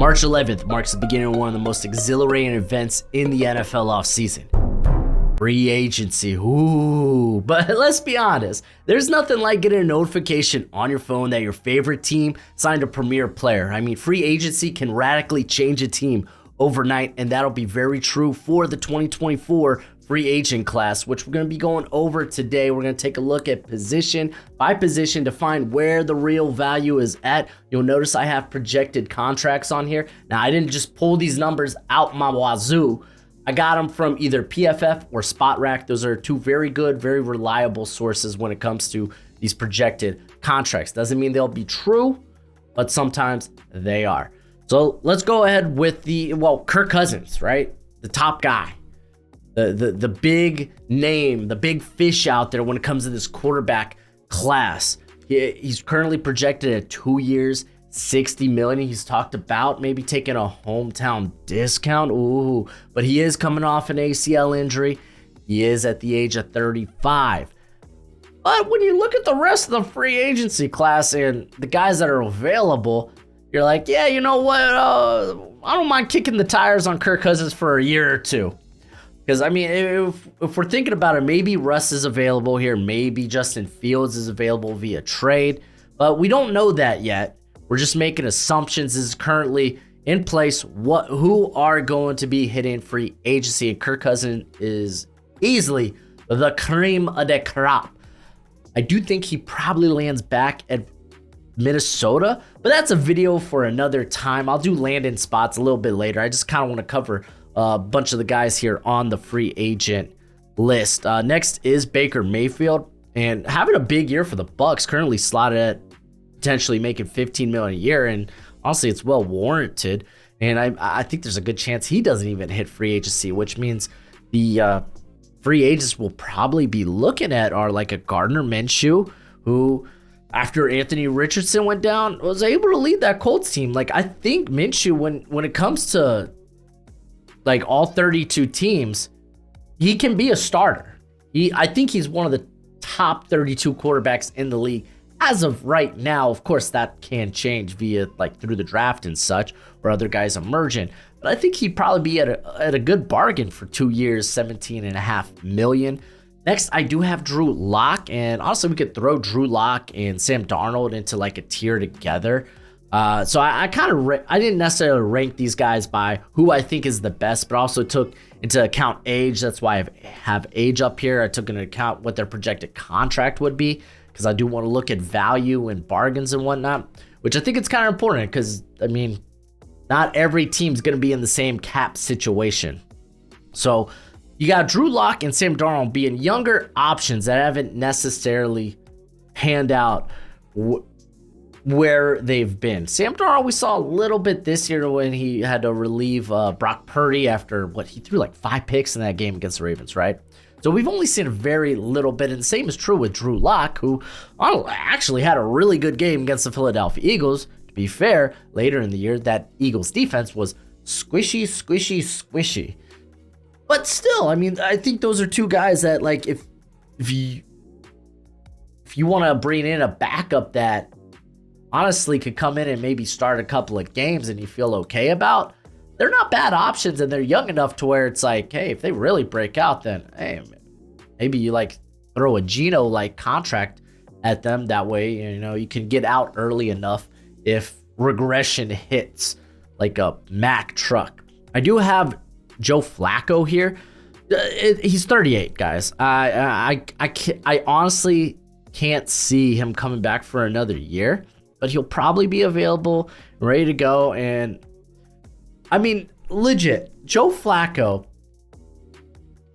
March 11th marks the beginning of one of the most exhilarating events in the NFL offseason. Free agency, ooh. But let's be honest, there's nothing like getting a notification on your phone that your favorite team signed a premier player. I mean, free agency can radically change a team overnight, and that'll be very true for the 2024 free agent class, which we're going to be going over today. We're going to take a look at position by position to find where the real value is at. You'll notice I have projected contracts on here. Now, I didn't just pull these numbers out my wazoo. I got them from either PFF or SpotRack. Those are two very good, very reliable sources when it comes to these projected contracts. Doesn't mean they'll be true, but sometimes they are. So let's go ahead with Kirk Cousins, right? The top guy, the big name, the big fish out there when it comes to this quarterback class. He's currently projected at 2 years, $60 million. He's talked about maybe taking a hometown discount. Ooh, but he is coming off an ACL injury. He is at the age of 35. But when you look at the rest of the free agency class and the guys that are available, you're like, yeah, you know what? I don't mind kicking the tires on Kirk Cousins for a year or two. Because, I mean, if we're thinking about it, maybe Russ is available here. Maybe Justin Fields is available via trade. But we don't know that yet. We're just making assumptions. This is currently in place. Who are going to be hitting free agency? And Kirk Cousins is easily the cream of the crop. I do think he probably lands back at Minnesota, but that's a video for another time. I'll do landing spots a little bit later. I just kind of want to cover a bunch of the guys here on the free agent list. Next is Baker Mayfield, and having a big year for the Bucs, currently slotted at potentially making $15 million a year, and honestly, it's well warranted. And I think there's a good chance he doesn't even hit free agency, which means the free agents will probably be looking at are like a Gardner Minshew, who, after Anthony Richardson went down, was able to lead that Colts team. Like, I think Minshew, when it comes to like all 32 teams, he can be a starter. I think he's one of the top 32 quarterbacks in the league as of right now. Of course, that can change via like through the draft and such, or other guys emerging. But I think he'd probably be at a good bargain for 2 years, $17.5 million. Next, I do have Drew Lock, and honestly, we could throw Drew Lock and Sam Darnold into like a tier together. So I didn't necessarily rank these guys by who I think is the best, but also took into account age. That's why I have age up here. I took into account what their projected contract would be, because I do want to look at value and bargains and whatnot, which I think it's kind of important because, I mean, not every team's going to be in the same cap situation. So you got Drew Lock and Sam Darnold being younger options that haven't necessarily panned out where they've been. Sam Darnold, we saw a little bit this year when he had to relieve Brock Purdy after he threw like 5 picks in that game against the Ravens, right? So we've only seen a very little bit, and the same is true with Drew Lock, who actually had a really good game against the Philadelphia Eagles. To be fair, later in the year, that Eagles defense was squishy. But still, I mean, I think those are two guys that, like, if you want to bring in a backup that honestly could come in and maybe start a couple of games and you feel okay about, they're not bad options, and they're young enough to where it's like, hey, if they really break out, then hey, maybe you like throw a Geno like contract at them. That way, you know, you can get out early enough if regression hits like a Mack truck. I do have Joe Flacco here. He's 38, guys. I honestly can't see him coming back for another year, but he'll probably be available, ready to go. And I mean, legit, Joe Flacco,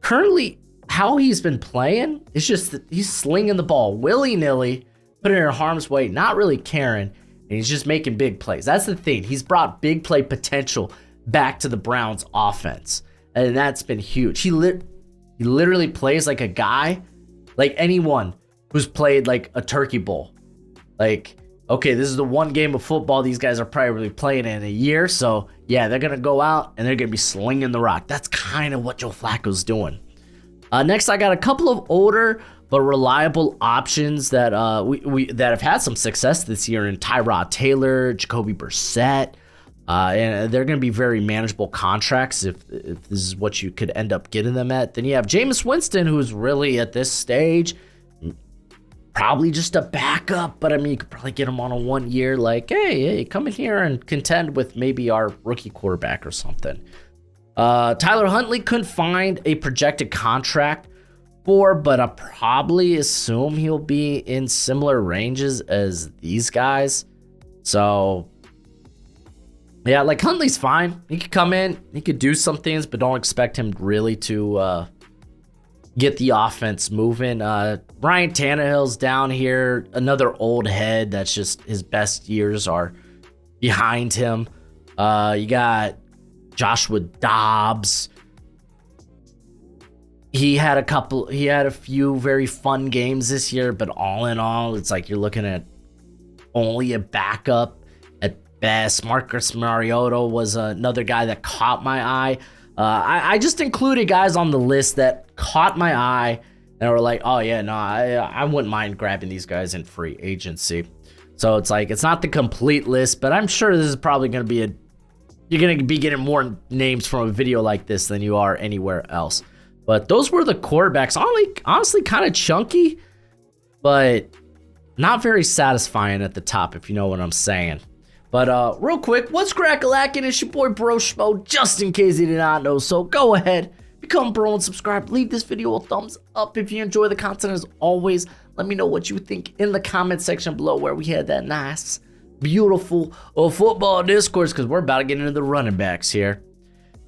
currently how he's been playing, it's just that he's slinging the ball willy-nilly, putting it in harm's way, not really caring, and he's just making big plays. That's the thing. He's brought big play potential back to the Browns offense, and that's been huge. He literally plays like a guy, like anyone who's played like a turkey bowl. Like, okay, this is the one game of football these guys are probably playing in a year, so yeah, they're going to go out and they're going to be slinging the rock. That's kind of what Joe Flacco's doing. Next, I got a couple of older but reliable options that that have had some success this year in Tyrod Taylor, Jacoby Brissett. And they're going to be very manageable contracts if this is what you could end up getting them at. Then you have Jameis Winston, who's really at this stage probably just a backup, but I mean, you could probably get him on a 1 year, like, hey, come in here and contend with maybe our rookie quarterback or something. Tyler Huntley couldn't find a projected contract for, but I probably assume he'll be in similar ranges as these guys. So, yeah, like Huntley's fine. He could come in, he could do some things, but don't expect him really to get the offense moving. Ryan Tannehill's down here, another old head that's just his best years are behind him. You got Joshua Dobbs. He had a few very fun games this year, but all in all, it's like you're looking at only a backup at best. Marcus Mariota was another guy that caught my eye. I just included guys on the list that caught my eye and were like, oh yeah, no, I wouldn't mind grabbing these guys in free agency. So it's like, it's not the complete list, but I'm sure this is probably going to be you're going to be getting more names from a video like this than you are anywhere else. But those were the quarterbacks. Honestly, kind of chunky, but not very satisfying at the top, if you know what I'm saying. But real quick, what's crack-a-lackin'? It's your boy Broshmo, just in case you did not know. So go ahead, become a bro and subscribe. Leave this video a thumbs up if you enjoy the content. As always, let me know what you think in the comment section below, where we had that nice, beautiful football discourse, because we're about to get into the running backs here.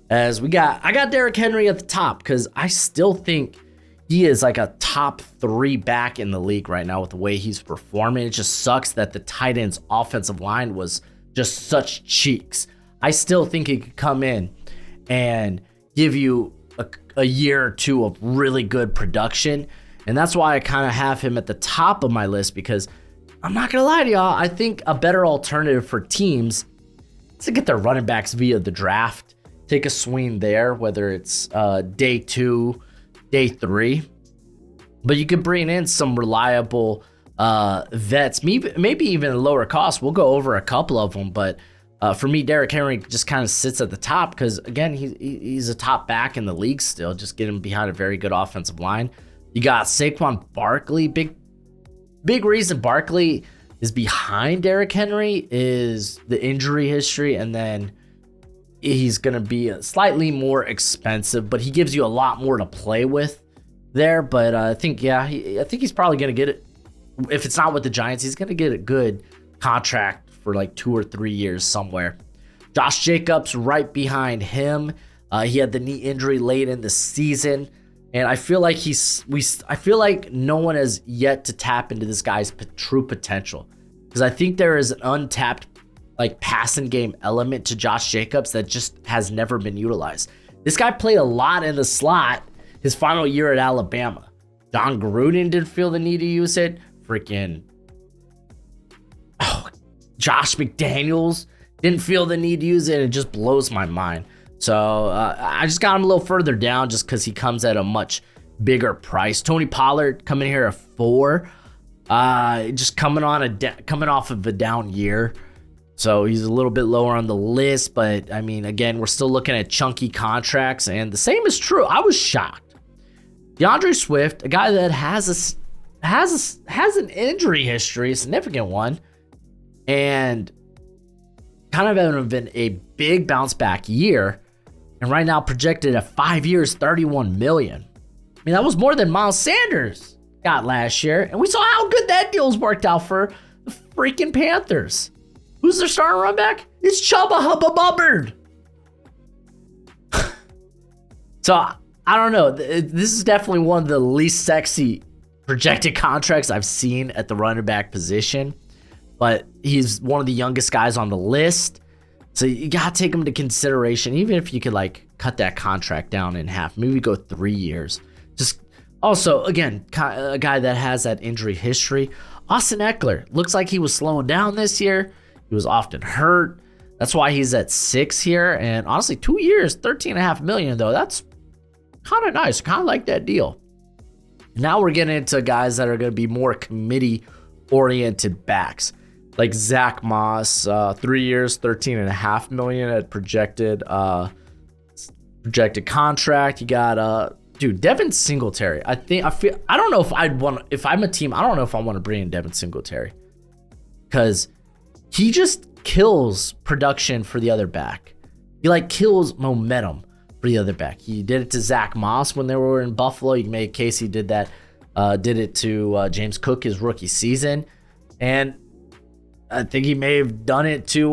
As I got Derrick Henry at the top, because I still think he is like a top 3 back in the league right now with the way he's performing. It just sucks that the tight end's offensive line was just such cheeks. I still think he could come in and give you a year or two of really good production. And that's why I kind of have him at the top of my list, because I'm not going to lie to y'all, I think a better alternative for teams is to get their running backs via the draft. Take a swing there, whether it's day 2, day 3. But you could bring in some reliable vets, maybe even lower cost. We'll go over a couple of them, but for me, Derrick Henry just kind of sits at the top because, again, he's a top back in the league still. Just get him behind a very good offensive line. You got Saquon Barkley. Big reason Barkley is behind Derrick Henry is the injury history, and then he's going to be slightly more expensive, but he gives you a lot more to play with there. But I think he's probably going to get it. If it's not with the Giants, he's going to get a good contract for like 2 or 3 years somewhere. Josh Jacobs right behind him. He had the knee injury late in the season, and I feel like I feel like no one has yet to tap into this guy's true potential, because I think there is an untapped passing game element to Josh Jacobs that just has never been utilized. This guy played a lot in the slot his final year at Alabama. Don Gruden didn't feel the need to use it. Josh McDaniels didn't feel the need to use it. It just blows my mind. So I just got him a little further down just because he comes at a much bigger price. Tony Pollard coming here at 4, just coming off of a down year. So he's a little bit lower on the list, but I mean, again, we're still looking at chunky contracts, and the same is true. I was shocked. DeAndre Swift, a guy that has an injury history, a significant one, and kind of having been a big bounce back year, and right now projected at 5 years, $31 million. I mean, that was more than Miles Sanders got last year, and we saw how good that deal's worked out for the freaking Panthers. Who's their starting run back? It's Chubba Hubba Bubbard. So, I don't know. This is definitely one of the least sexy projected contracts I've seen at the running back position. But he's one of the youngest guys on the list. So, you got to take him into consideration. Even if you could, cut that contract down in half. Maybe go 3 years. Just also, again, a guy that has that injury history. Austin Eckler. Looks like he was slowing down this year. He was often hurt. That's why he's at 6 here. And honestly, 2 years, $13.5 million, though. That's kind of nice. Kind of like that deal. Now we're getting into guys that are going to be more committee-oriented backs. like Zach Moss, 3 years, $13.5 million at projected contract. You got dude, Devin Singletary. I don't know if I'm a team, I don't know if I want to bring in Devin Singletary, because he just kills production for the other back. He like kills momentum for the other back. He did it to Zach Moss when they were in Buffalo. You can make a case he did that. Did it to James Cook his rookie season, and I think he may have done it to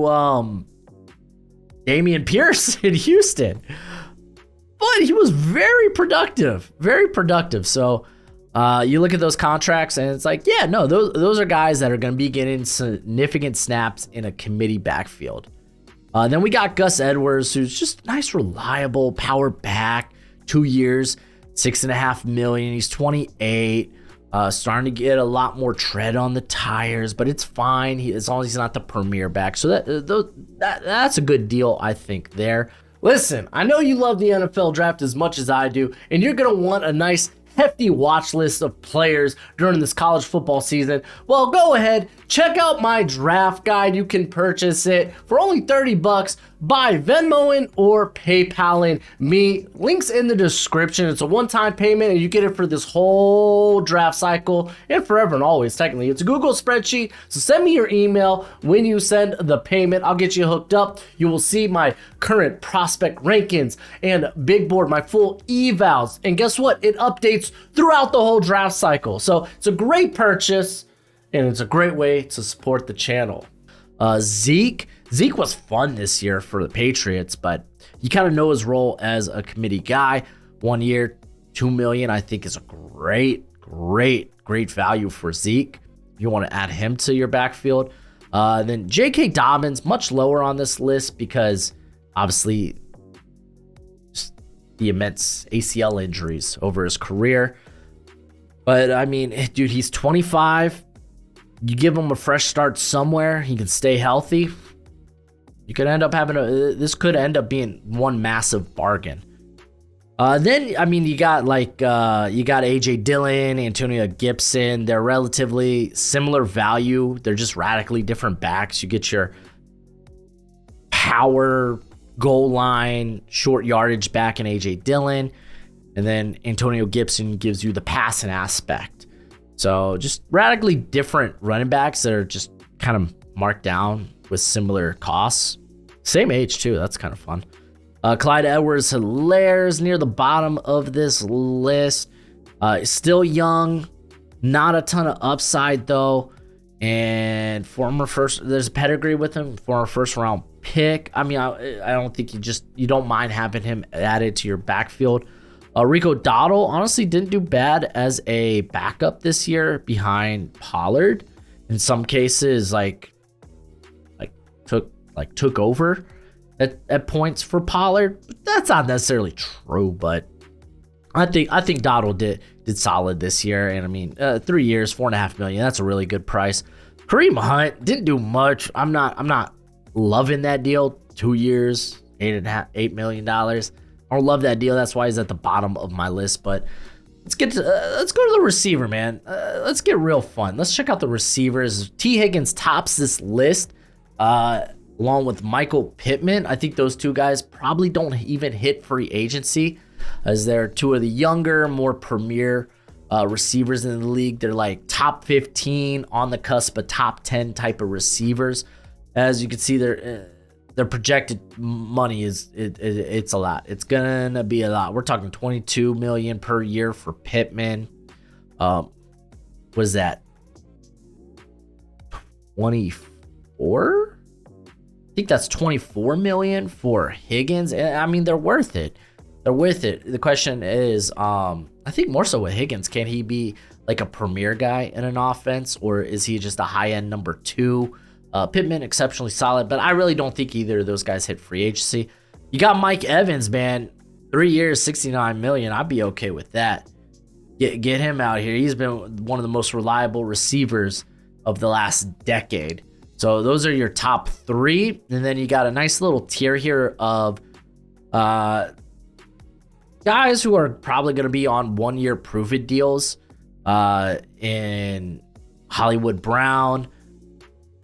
Dameon Pierce in Houston. But he was very productive, very productive. So you look at those contracts and it's like, yeah, no, those are guys that are going to be getting significant snaps in a committee backfield. Then we got Gus Edwards, who's just nice, reliable power back, 2 years, $6.5 million. He's 28, starting to get a lot more tread on the tires, but it's fine as long as he's not the premier back. So that's a good deal, I think, there. Listen, I know you love the NFL draft as much as I do, and you're going to want a nice hefty watch list of players during this college football season. Well, go ahead, check out my draft guide. You can purchase it for only $30 by Venmoing or PayPaling me. Links in the description. It's a one-time payment and you get it for this whole draft cycle and forever and always. Technically, it's a Google spreadsheet. So send me your email when you send the payment. I'll get you hooked up. You will see my current prospect rankings and big board, my full evals. And guess what? It updates throughout the whole draft cycle. So it's a great purchase and it's a great way to support the channel. Zeke was fun this year for the Patriots, but you kind of know his role as a committee guy. 1 year, $2 million, I think is a great value for Zeke. You want to add him to your backfield. Then J.K. Dobbins, much lower on this list because obviously just the immense ACL injuries over his career. But I mean, dude, he's 25. You give him a fresh start somewhere, he can stay healthy. You could end up having this could end up being one massive bargain. Then, I mean, you got AJ Dillon, Antonio Gibson. They're relatively similar value. They're just radically different backs. You get your power, goal line, short yardage back in AJ Dillon. And then Antonio Gibson gives you the passing aspect. So just radically different running backs that are just kind of marked down with similar costs. Same age too. That's kind of fun. Clyde Edwards-Helaire near the bottom of this list. Still young, not a ton of upside though. And there's a pedigree with him, former first round pick. I mean, I don't think you don't mind having him added to your backfield. Rico Dowdle honestly didn't do bad as a backup this year behind Pollard. In some cases, took over at points for Pollard. But that's not necessarily true, but I think Dowdle did solid this year. And I mean, 3 years, $4.5 million. That's a really good price. Kareem Hunt didn't do much. I'm not loving that deal. 2 years, $8 million. I don't love that deal. That's why he's at the bottom of my list. But let's go to the receiver, man. Let's get real fun. Let's check out the receivers. T. Higgins tops this list, along with Michael Pittman. I think those two guys probably don't even hit free agency, as they're two of the younger, more premier receivers in the league. They're like top 15, on the cusp of top 10 type of receivers. As you can see, their projected money it's a lot. It's gonna be a lot. We're talking $22 million per year for Pittman. What is that? 24? I think that's $24 million for Higgins. I mean, they're worth it. They're worth it. The question is, I think more so with Higgins, can he be like a premier guy in an offense, or is he just a high-end number 2? Pittman, exceptionally solid, but I really don't think either of those guys hit free agency. You got Mike Evans, man. 3 years, $69 million. I'd be okay with that. Get him out here. He's been one of the most reliable receivers of the last decade. So those are your top 3. And then you got a nice little tier here of guys who are probably going to be on 1-year prove-it deals in Hollywood Brown,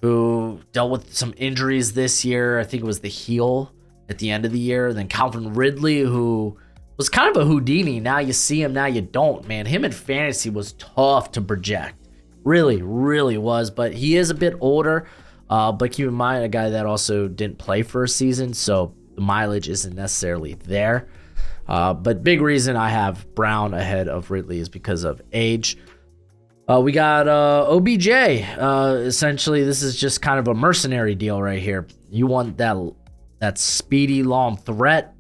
who dealt with some injuries this year. I think it was the heel at the end of the year. Then Calvin Ridley, who was kind of a Houdini. Now you see him, now you don't, man. Him in fantasy was tough to project. Really, really was. But he is a bit older. But keep in mind, a guy that also didn't play for a season, so the mileage isn't necessarily there. But big reason I have Brown ahead of Ridley is because of age. We got OBJ. Essentially, this is just kind of a mercenary deal right here. You want that speedy, long threat,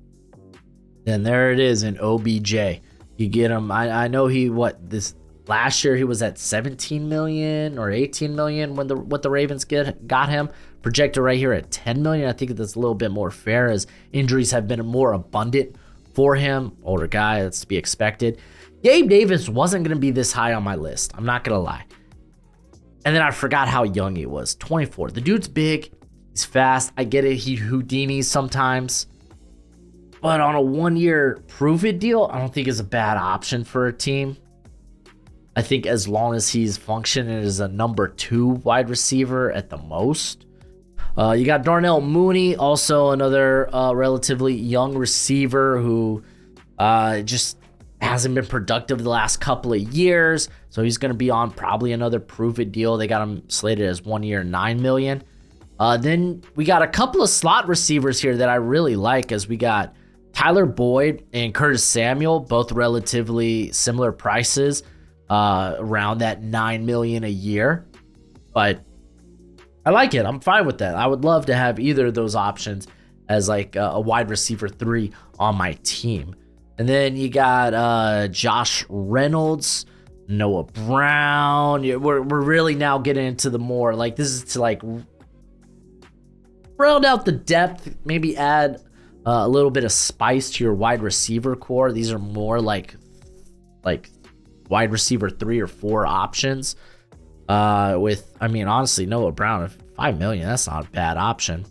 then there it is in OBJ. You get him. I know this last year he was at 17 million or 18 million when what the Ravens got him. Projected right here at 10 million. I think that's a little bit more fair as injuries have been more abundant for him. Older guy, that's to be expected. Gabe Davis wasn't going to be this high on my list. I'm not going to lie. And then I forgot how young he was. 24. The dude's big. He's fast. I get it. He Houdinis sometimes. But on a 1-year prove-it deal, I don't think is a bad option for a team. I think as long as he's functioning as a number 2 wide receiver at the most. You got Darnell Mooney, also another relatively young receiver who just hasn't been productive the last couple of years. So he's going to be on probably another prove-it deal. They got him slated as 1 year, $9 million. Then we got a couple of slot receivers here that I really like, as we got Tyler Boyd and Curtis Samuel, both relatively similar prices, around that $9 million a year. But I like it. I'm fine with that. I would love to have either of those options as like a wide receiver 3 on my team. And then you got Josh Reynolds, Noah Brown. We're really now getting into the more like, this is to like round out the depth, maybe add a little bit of spice to your wide receiver core. These are more like wide receiver 3 or 4 options. Honestly, Noah Brown, $5 million, that's not a bad option.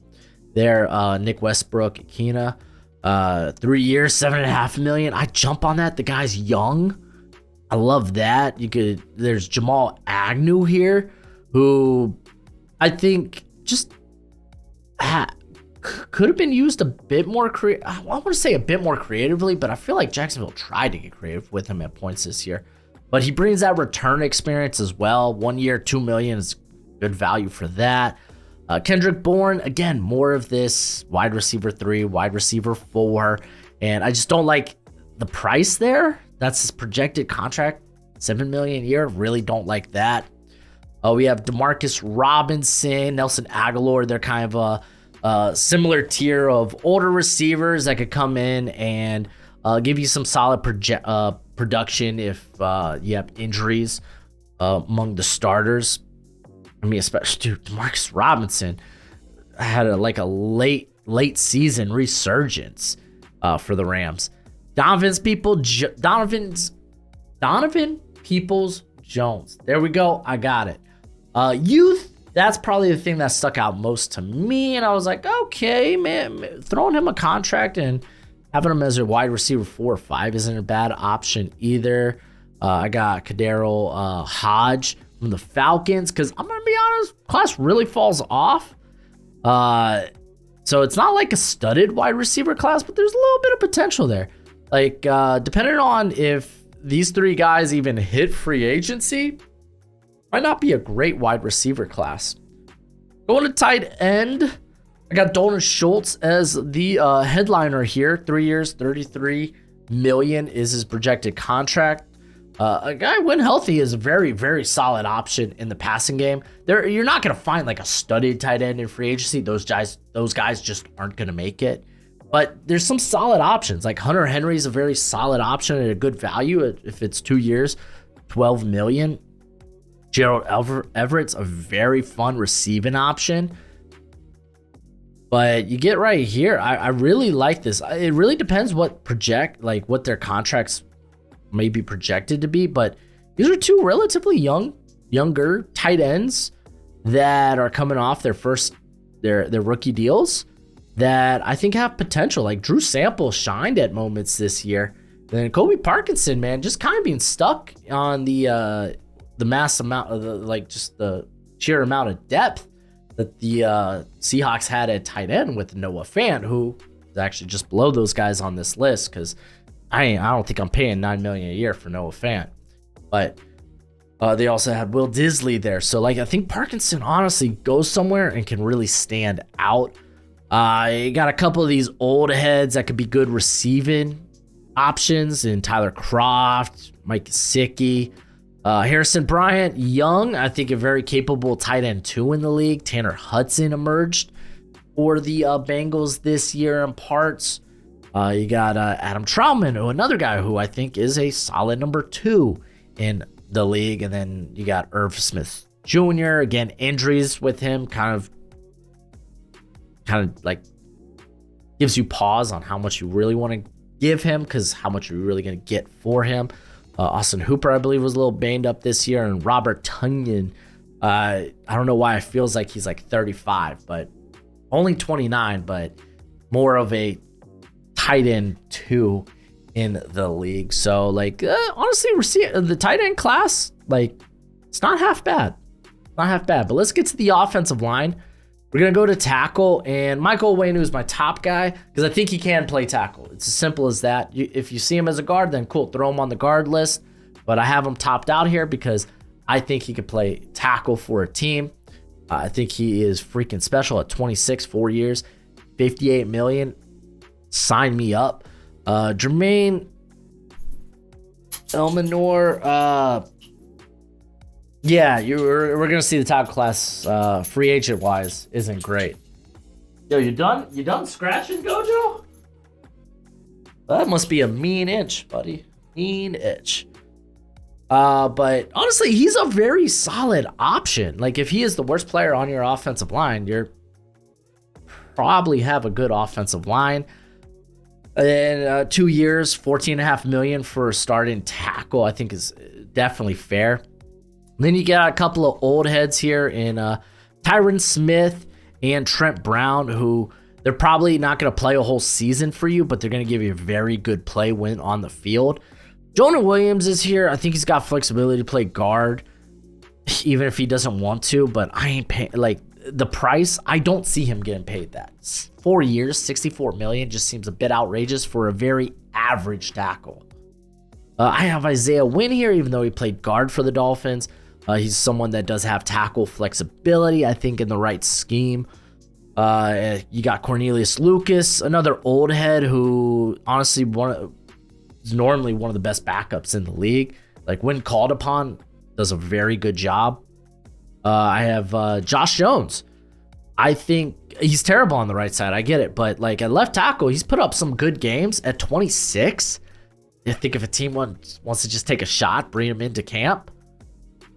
There, Nick Westbrook, Akina, 3 years, $7.5 million. I jump on that. The guy's young. I love that. There's Jamal Agnew here, who I think just could have been used a bit more I want to say a bit more creatively, but I feel like Jacksonville tried to get creative with him at points this year. But he brings that return experience as well. 1 year, $2 million is good value for that. Kendrick Bourne, again, more of this wide receiver 3, wide receiver 4. And I just don't like the price there. That's his projected contract, $7 million a year. Really don't like that. We have Demarcus Robinson, Nelson Aguilar. They're kind of a similar tier of older receivers that could come in and give you some solid production if you have injuries among the starters. Especially, Demarcus Robinson had a late season resurgence for the Rams. Donovan Peoples-Jones. There we go. I got it. Youth, that's probably the thing that stuck out most to me. And I was like, okay, man, throwing him a contract and having him as a wide receiver 4 or 5 isn't a bad option either. I got Kadero Hodge from the Falcons, because I'm going to be honest, class really falls off. So it's not like a studded wide receiver class, but there's a little bit of potential there. Like, depending on if these 3 guys even hit free agency, might not be a great wide receiver class. Going to tight end, I got Dalton Schultz as the headliner here. 3 years, $33 million is his projected contract. A guy, when healthy, is a very, very solid option in the passing game. You're not going to find like a studded tight end in free agency. Those guys just aren't going to make it. But there's some solid options. Like Hunter Henry is a very solid option at a good value if it's 2 years, $12 million. Gerald Everett's a very fun receiving option. But you get right here, I really like this. It really depends what their contracts may be projected to be, but these are 2 relatively younger tight ends that are coming off their rookie deals that I think have potential. Like Drew Sample shined at moments this year. And then Kobe Parkinson, man, just kind of being stuck on the mass amount of just the sheer amount of depth that the Seahawks had at tight end with Noah Fant, who is actually just below those guys on this list, because I don't think I'm paying $9 million a year for Noah Fant. But they also had Will Disley there. So, like, I think Parkinson honestly goes somewhere and can really stand out. You got a couple of these old heads that could be good receiving options in Tyler Kroft, Mike Gesicki, Harrison Bryant, young, I think a very capable tight end too in the league. Tanner Hudson emerged for the Bengals this year in parts. You got Adam Trautman, another guy who I think is a solid number 2 in the league. And then you got Irv Smith Jr. Again, injuries with him kind of like gives you pause on how much you really want to give him, because how much are you really going to get for him. Austin Hooper, I believe, was a little banged up this year. And Robert Tonyan, I don't know why it feels like he's like 35, but only 29, but more of a tight end 2 in the league. So, like, honestly, the tight end class, like, it's not half bad. Not half bad. But let's get to the offensive line. We're going to go to tackle, and Michael Onwenu is my top guy because I think he can play tackle. It's as simple as that. If you see him as a guard, then cool, throw him on the guard list. But I have him topped out here because I think he could play tackle for a team. I think he is freaking special at 26, 4 years, $58 million. Sign me up. Jermaine Elmanor, yeah, we're going to see the top class free agent wise isn't great. Yo, you done scratching, Gojo? That must be a mean itch, buddy. Mean itch. But honestly, he's a very solid option. Like, if he is the worst player on your offensive line, you're probably have a good offensive line. And 2 years, $14.5 million for a starting tackle, I think is definitely fair. Then you got a couple of old heads here in Tyron Smith and Trent Brown, who they're probably not going to play a whole season for you, but they're going to give you a very good play when on the field. Jonah Williams is here. I think he's got flexibility to play guard, even if he doesn't want to, but I ain't paying, like, the price, I don't see him getting paid that. 4 years, $64 million just seems a bit outrageous for a very average tackle. I have Isaiah Wynn here, even though he played guard for the Dolphins. He's someone that does have tackle flexibility, I think, in the right scheme. You got Cornelius Lucas, another old head who honestly is normally one of the best backups in the league. Like, when called upon, does a very good job. I have Josh Jones. I think he's terrible on the right side. I get it. But, like, at left tackle, he's put up some good games at 26. I think if a team wants to just take a shot, bring him into camp,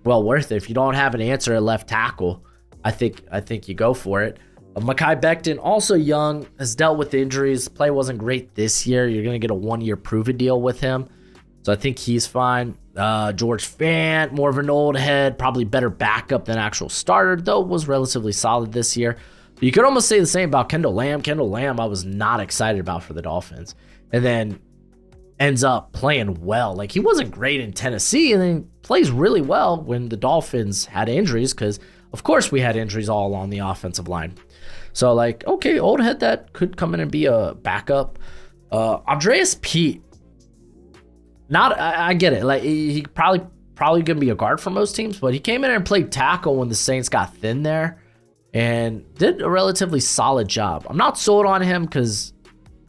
well worth it. If you don't have an answer at left tackle, I think you go for it. Mekhi Becton, also young, has dealt with injuries. Play wasn't great this year. You're going to get a 1-year prove-it deal with him. So I think he's fine. George Fant, more of an old head, probably better backup than actual starter, though was relatively solid this year. But you could almost say the same about Kendall Lamb. Kendall Lamb I was not excited about for the Dolphins. And then ends up playing well. Like, he wasn't great in Tennessee, and then plays really well when the Dolphins had injuries, because of course we had injuries all along the offensive line. So, like, okay, old head that could come in and be a backup. Andreas Pete, I get it. Like, he probably gonna be a guard for most teams, but he came in and played tackle when the Saints got thin there and did a relatively solid job. I'm not sold on him because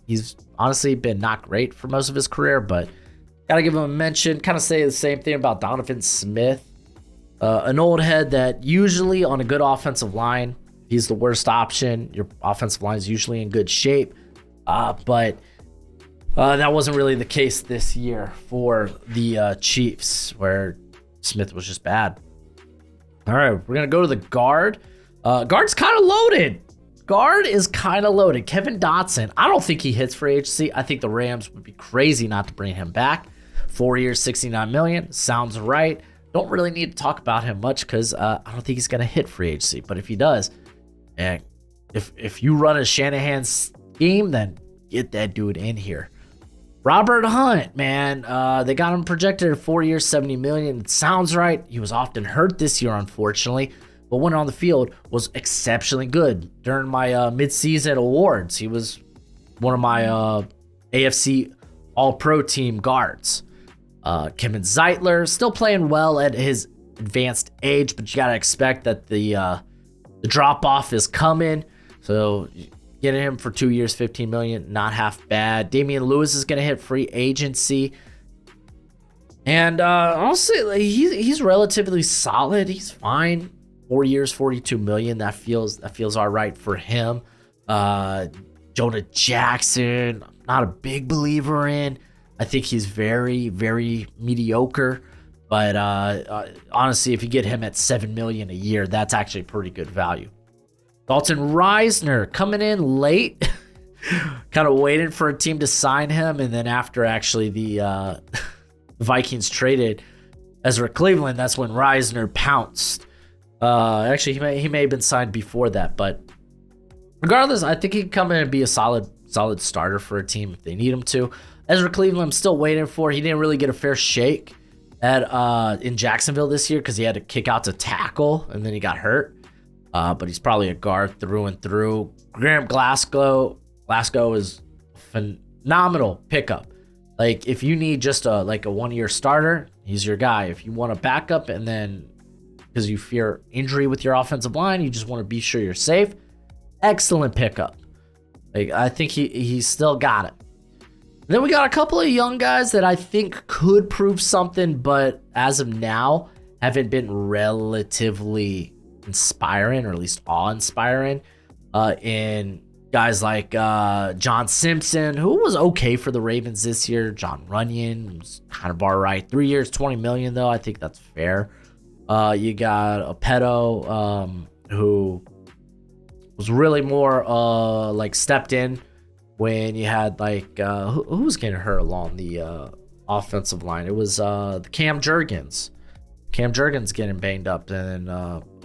he's honestly been not great for most of his career, but gotta give him a mention. Kind of say the same thing about Donovan Smith, an old head that usually on a good offensive line, he's the worst option. Your offensive line is usually in good shape, but that wasn't really the case this year for the Chiefs, where Smith was just bad. All right, we're gonna go to the guard. Guard's kind of loaded. Guard is kind of loaded. Kevin Dotson, I don't think he hits free agency. I think the Rams would be crazy not to bring him back. 4 years, $69 million. Sounds right. Don't really need to talk about him much because I don't think he's going to hit free agency. But if he does, and if you run a Shanahan scheme, then get that dude in here. Robert Hunt, man, they got him projected at 4 years, $70 million. It sounds right. He was often hurt this year, unfortunately. but when on the field was exceptionally good. During my midseason awards, he was one of my AFC All-Pro team guards. Kevin Zeitler still playing well at his advanced age, but you got to expect that the drop-off is coming. So getting him for 2 years, $15 million, not half bad. Damian Lewis is going to hit free agency. And honestly, like, he's relatively solid. He's fine. 4 years, $42 million. That feels all right for him. Jonah Jackson, not a big believer in. I think he's very, very mediocre. But honestly, if you get him at $7 million a year, that's actually pretty good value. Dalton Reisner coming in late, kind of waiting for a team to sign him, and then after actually the Vikings traded Ezra Cleveland, that's when Reisner pounced. Actually, he may have been signed before that, but regardless, I think he can come in and be a solid starter for a team if they need him to. Ezra Cleveland, I'm still waiting for. He didn't really get a fair shake in Jacksonville this year because he had to kick out to tackle and then he got hurt. But he's probably a guard through and through. Graham Glasgow is a phenomenal pickup. Like, if you need just a 1-year starter, he's your guy. If you want a backup and then because you fear injury with your offensive line, you just want to be sure you're safe, excellent pickup. Like, I think he's still got it. And then we got a couple of young guys that I think could prove something, but as of now, haven't been relatively inspiring, or at least awe-inspiring, in guys like John Simpson, who was okay for the Ravens this year. John Runyon was kind of all right. 3 years, $20 million, though. I think that's fair. You got Opedo, who was really more stepped in when you had who was getting hurt along the offensive line. It was the Cam Jurgens. Cam Jurgens getting banged up, and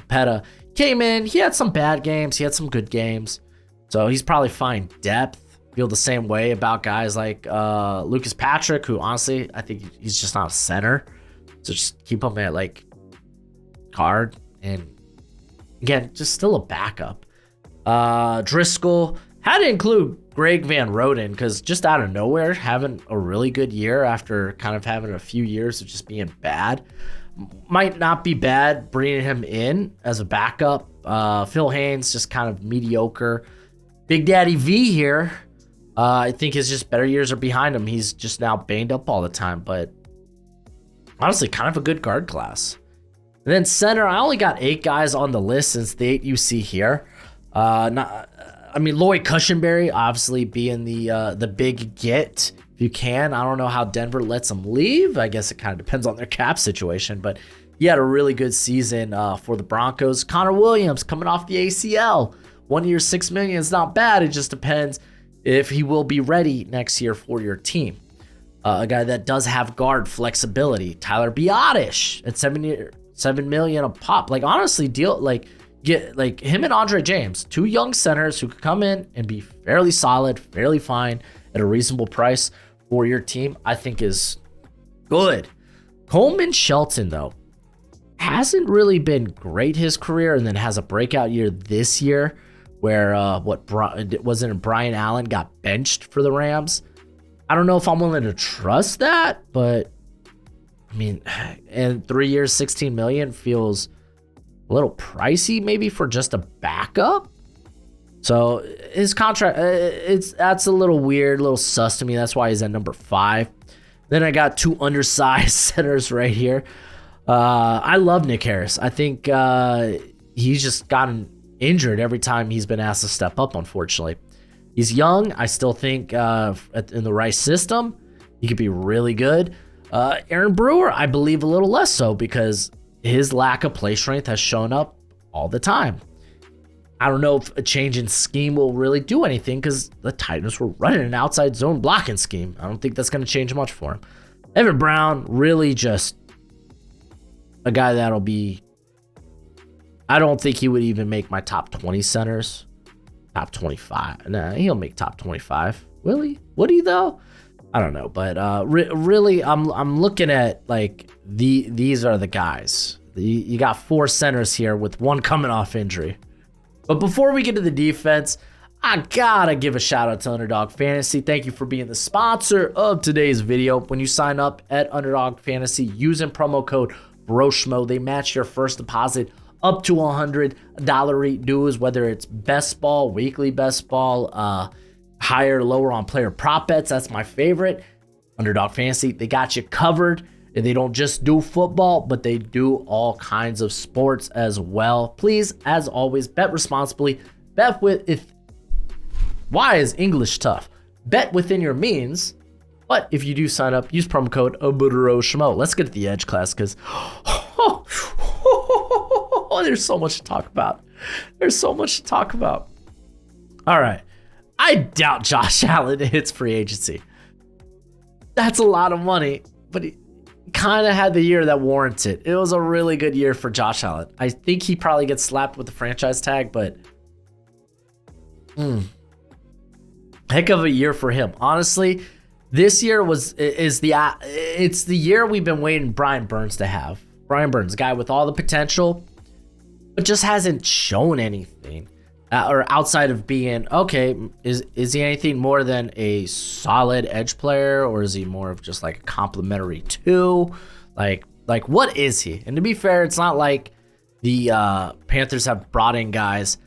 Petta came in. He had some bad games. He had some good games. So he's probably fine depth. Feel the same way about guys like Lucas Patrick, who honestly, I think he's just not a center. So just keep him at guard. And again, just still a backup. Driscoll had to include Greg Van Roten because just out of nowhere, having a really good year after kind of having a few years of just being bad. Might not be bad bringing him in as a backup. Phil Haynes, just kind of mediocre. Big Daddy V here, I think his just better years are behind him. He's just now banged up all the time, but honestly, kind of a good guard class. And then center, I only got 8 guys on the list since the 8 you see here. Lloyd Cushenberry, obviously being the big get. You can. I don't know how Denver lets him leave. I guess it kind of depends on their cap situation, but he had a really good season for the Broncos. Connor Williams coming off the ACL. 1 year, $6 million is not bad. It just depends if he will be ready next year for your team. A guy that does have guard flexibility. Tyler Biadasz at $7 million a pop. Honestly, get him and Andre James, 2 young centers who could come in and be fairly solid, fairly fine at a reasonable price for your team, I think is good. Coleman Shelton, though, hasn't really been great his career, and then has a breakout year this year where Brian Allen got benched for the Rams. I don't know if I'm willing to trust that, but I mean, and 3 years, $16 million feels a little pricey maybe for just a backup. So his contract, that's a little weird, a little sus to me. That's why he's at number 5. Then I got 2 undersized centers right here. I love Nick Harris. I think he's just gotten injured every time he's been asked to step up, unfortunately. He's young. I still think in the right system, he could be really good. Aaron Brewer, I believe a little less so because his lack of play strength has shown up all the time. I don't know if a change in scheme will really do anything because the Titans were running an outside zone blocking scheme. I don't think that's going to change much for him. Evan Brown, really just a guy that'll be... I don't think he would even make my top 20 centers. Top 25. Nah, he'll make top 25. Will he? Would he, though? I don't know. But really, I'm looking at, these are the guys You got 4 centers here with one coming off injury. But before we get to the defense, I gotta give a shout out to Underdog Fantasy. Thank you for being the sponsor of today's video. When you sign up at Underdog Fantasy using promo code Broshmo, they match your first deposit up to $100 dues, whether it's best ball, weekly best ball, higher, lower on player prop bets. That's my favorite. Underdog Fantasy, they got you covered. And they don't just do football, but they do all kinds of sports as well. Please, as always, bet responsibly. Bet with if. Why is English tough? Bet within your means. But if you do sign up, use promo code Broshmo. Let's get to the edge class because there's so much to talk about. There's so much to talk about. All right. I doubt Josh Allen hits free agency. That's a lot of money, but he kind of had the year that warrants it. It was a really good year for Josh Allen. I think he probably gets slapped with the franchise tag, but heck of a year for him. Honestly, this year it's the year we've been waiting Brian Burns to have. Brian Burns, a guy with all the potential, but just hasn't shown anything. Or outside of being, okay, is he anything more than a solid edge player, or is he more of just like a complimentary 2? Like what is he? And to be fair, it's not like the Panthers have brought in guys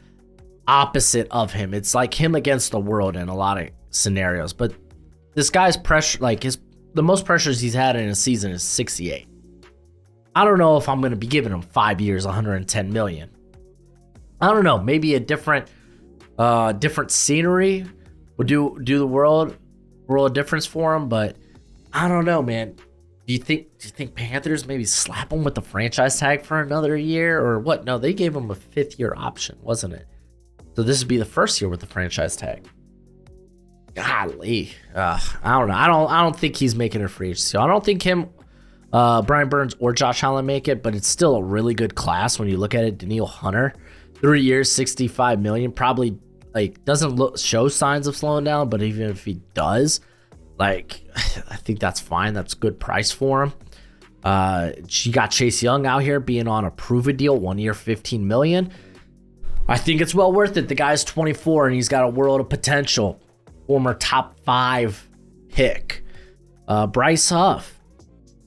opposite of him. It's like him against the world in a lot of scenarios. But this guy's pressure, the most pressures he's had in a season is 68. I don't know if I'm going to be giving him 5 years, 110 million. I don't know. Maybe a different scenery would do the world a difference for him. But I don't know, man. Do you think Panthers maybe slap him with the franchise tag for another year or what? No, they gave him a 5th-year option, wasn't it? So this would be the first year with the franchise tag. Golly, I don't know. I don't think he's making a free agency. I don't think him, Brian Burns, or Josh Allen make it. But it's still a really good class when you look at it. Danielle Hunter. 3 years, $65 million. Probably doesn't show signs of slowing down, but even if he does, I think that's fine. That's a good price for him. She got Chase Young out here being on a prove-it deal, 1 year, $15 million. I think it's well worth it. The guy's 24 and he's got a world of potential. Former top 5 pick. Bryce Huff.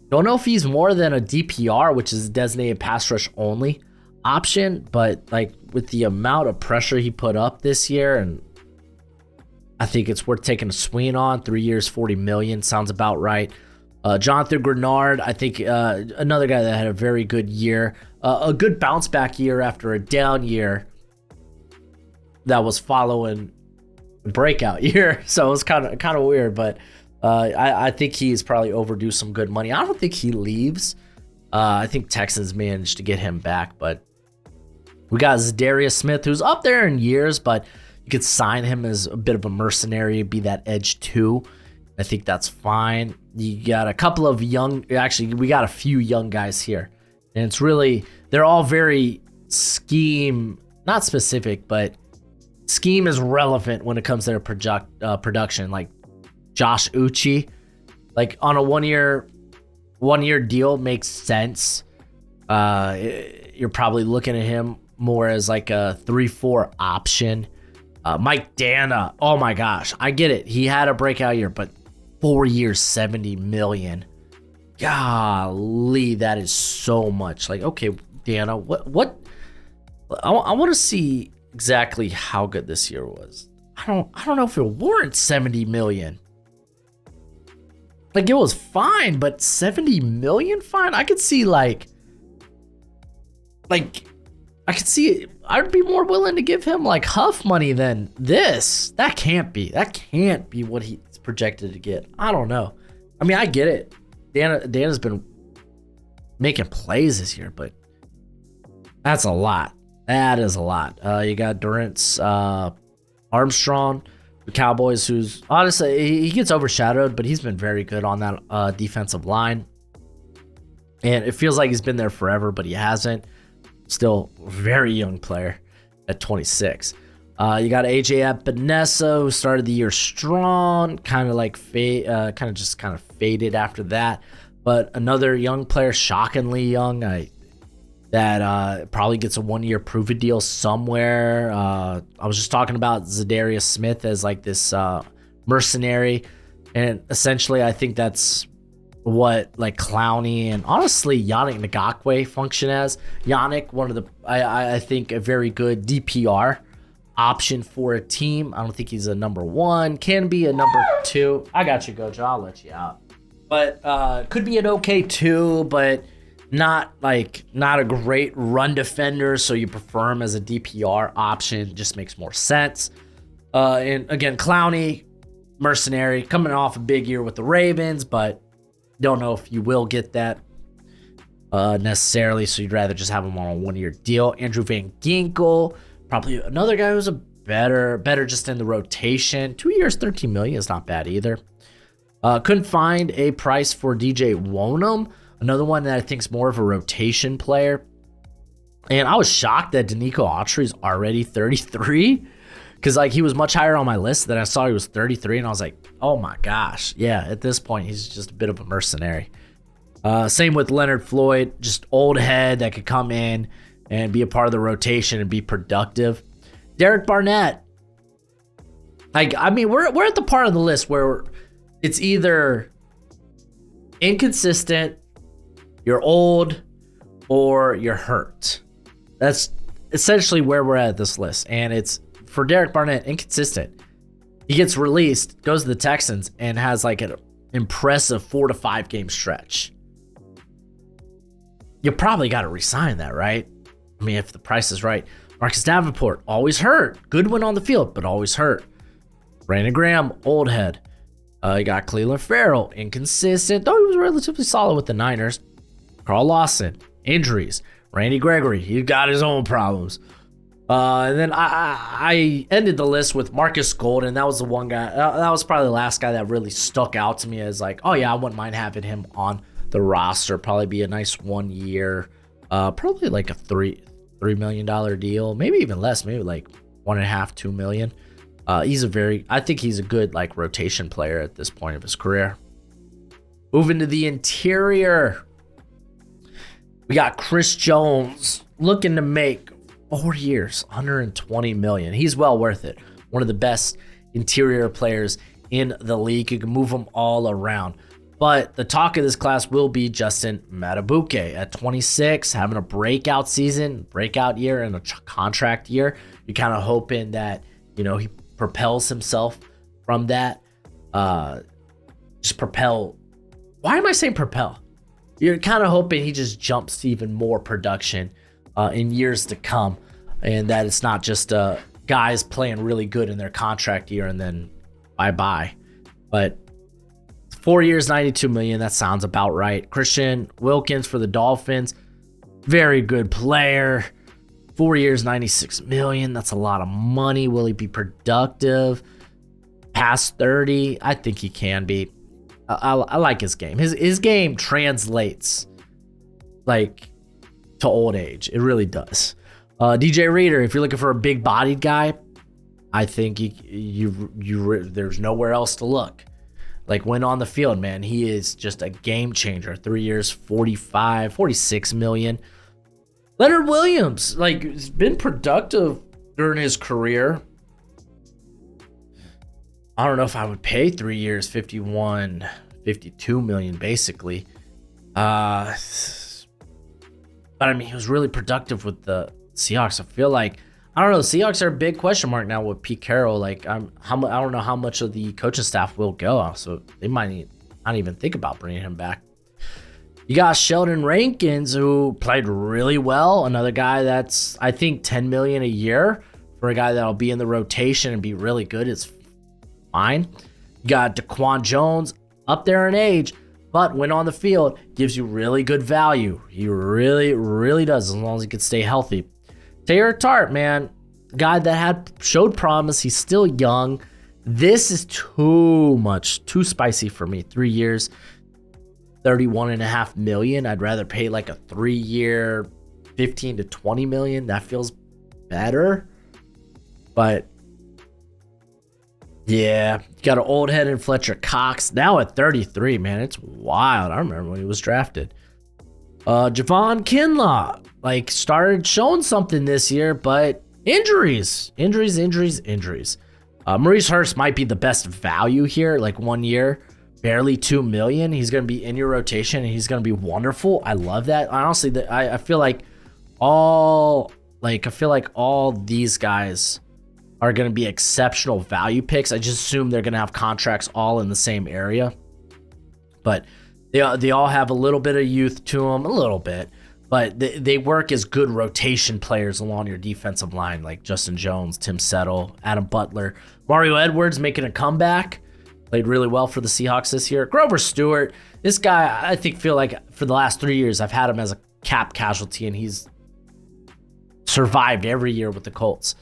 Don't know if he's more than a DPR, which is designated pass rush only option, but with the amount of pressure he put up this year, and I think it's worth taking a swing on. 3 years, $40 million sounds about right. Jonathan Grenard, I think another guy that had a very good year, a good bounce back year after a down year that was following a breakout year. So it was kind of weird, but I think he's probably overdue some good money. I don't think he leaves. I think Texans managed to get him back, but we got Zadarius Smith, who's up there in years, but you could sign him as a bit of a mercenary, be that edge 2. I think that's fine. You got a couple of we got a few young guys here. And it's really, they're all very scheme, not specific, but scheme is relevant when it comes to their production. Like Josh Uche, on a one year deal makes sense. You're probably looking at him more as a 3-4 option. Mike Dana, oh my gosh, I get it. He had a breakout year, but 4 years, $70 million. Golly, that is so much. Okay, Dana, what? I want to see exactly how good this year was. I don't know if it warrants $70 million. It was fine, but $70 million fine. I could see I could see it. I'd be more willing to give him Huff money than this. That can't be what he's projected to get. I don't know. I mean, I get it. Dana's been making plays this year, but that's a lot. That is a lot. You got Durant's Armstrong, the Cowboys, who's honestly, he gets overshadowed, but he's been very good on that defensive line. And it feels like he's been there forever, but he hasn't. Still a very young player at 26. You got AJ Epinesa, who started the year strong, kind of faded after that. But another young player, shockingly young. that probably gets a 1-year prove-it deal somewhere. I was just talking about Zadarius Smith as like this mercenary, and essentially I think that's what like Clowney and honestly Yannick Ngakoue function as. Yannick, one of the I think a very good DPR option for a team. I don't think he's a number 1, can be a number 2. I got you, Gojo, I'll let you out. But could be an okay 2, but not a great run defender, so you prefer him as a DPR option. Just makes more sense. And again, Clowney, mercenary, coming off a big year with the Ravens, but don't know if you will get that necessarily, so you'd rather just have him on a 1-year deal. Andrew Van Ginkel, probably another guy who's a better just in the rotation. 2 years, $13 million is not bad either. Couldn't find a price for DJ Wonnum, another one that I think is more of a rotation player. And I was shocked that Danico Autry is already 33, because like he was much higher on my list. Then I saw he was 33, and I was like, oh my gosh, yeah. At this point, he's just a bit of a mercenary. Same with Leonard Floyd, just old head that could come in and be a part of the rotation and be productive. Derek Barnett, I mean, we're at the part of the list where it's either inconsistent, you're old, or you're hurt. That's essentially where we're at this list. And it's, for Derek Barnett, inconsistent. He gets released, goes to the Texans, and has like an impressive 4 to 5 game stretch. You probably got to resign that, right? I mean, if the price is right. Marcus Davenport, always hurt. Good one on the field, but always hurt. Brandon Graham, old head. You got Cleveland Farrell, inconsistent, though he was relatively solid with the Niners. Carl Lawson, injuries. Randy Gregory, he got his own problems. And then I ended the list with Marcus Golden. That was the one guy. That was probably the last guy that really stuck out to me as like, oh yeah, I wouldn't mind having him on the roster. Probably be a nice 1 year, probably like a $3 million deal, maybe even less, maybe like 1.5, 2 million. I think he's a good like rotation player at this point of his career. Moving to the interior, we got Chris Jones looking to make 4 years, $120 million. He's well worth it. One of the best interior players in the league. You can move them all around. But the talk of this class will be Justin Matabuke at 26, having a breakout season, breakout year, and a contract year. You're kind of hoping that, you know, he propels himself from that. Just propel. Why am I saying propel? You're kind of hoping he just jumps to even more production in years to come, and that it's not just guys playing really good in their contract year and then bye-bye. But 4 years, $92 million, that sounds about right. Christian Wilkins for the Dolphins, very good player. 4 years, $96 million, that's a lot of money. Will he be productive? Past 30, I think he can be. I like his game. His game translates like to old age. It really does. DJ Reader, if you're looking for a big-bodied guy, I think there's nowhere else to look. Like when on the field, man, he is just a game changer. 3 years, $46 million. Leonard Williams, like, has been productive during his career. I don't know if I would pay 3 years, $52 million, basically. But I mean, he was really productive with the Seahawks. I feel like, I don't know, the Seahawks are a big question mark now with Pete Carroll. Like, I don't know how much of the coaching staff will go, so they might not even think about bringing him back. You got Sheldon Rankins, who played really well. Another guy that's, I think, $10 million a year for a guy that'll be in the rotation and be really good. It's fine. You got Daquan Jones, up there in age, but when on the field, gives you really good value. He really, really does, as long as he can stay healthy. Taylor Tart, man, guy that showed promise. He's still young. This is too much, too spicy for me. 3 years, $31.5 million. I'd rather pay like a 3 year, $15 to $20 million. That feels better. But yeah, you got an old head in Fletcher Cox now at 33. Man, it's wild. I remember when he was drafted. Javon Kinlaw, like, started showing something this year, but injuries. Maurice Hurst might be the best value here, like 1 year, barely $2 million. He's going to be in your rotation and he's going to be wonderful. I love that. Honestly, I feel like all these guys are going to be exceptional value picks. I just assume they're going to have contracts all in the same area, but they all have a little bit of youth to them, a little bit, but they work as good rotation players along your defensive line, like Justin Jones, Tim Settle, Adam Butler, Mario Edwards making a comeback, played really well for the Seahawks this year. Grover Stewart, this guy, I feel like for the last 3 years, I've had him as a cap casualty, and he's survived every year with the Colts.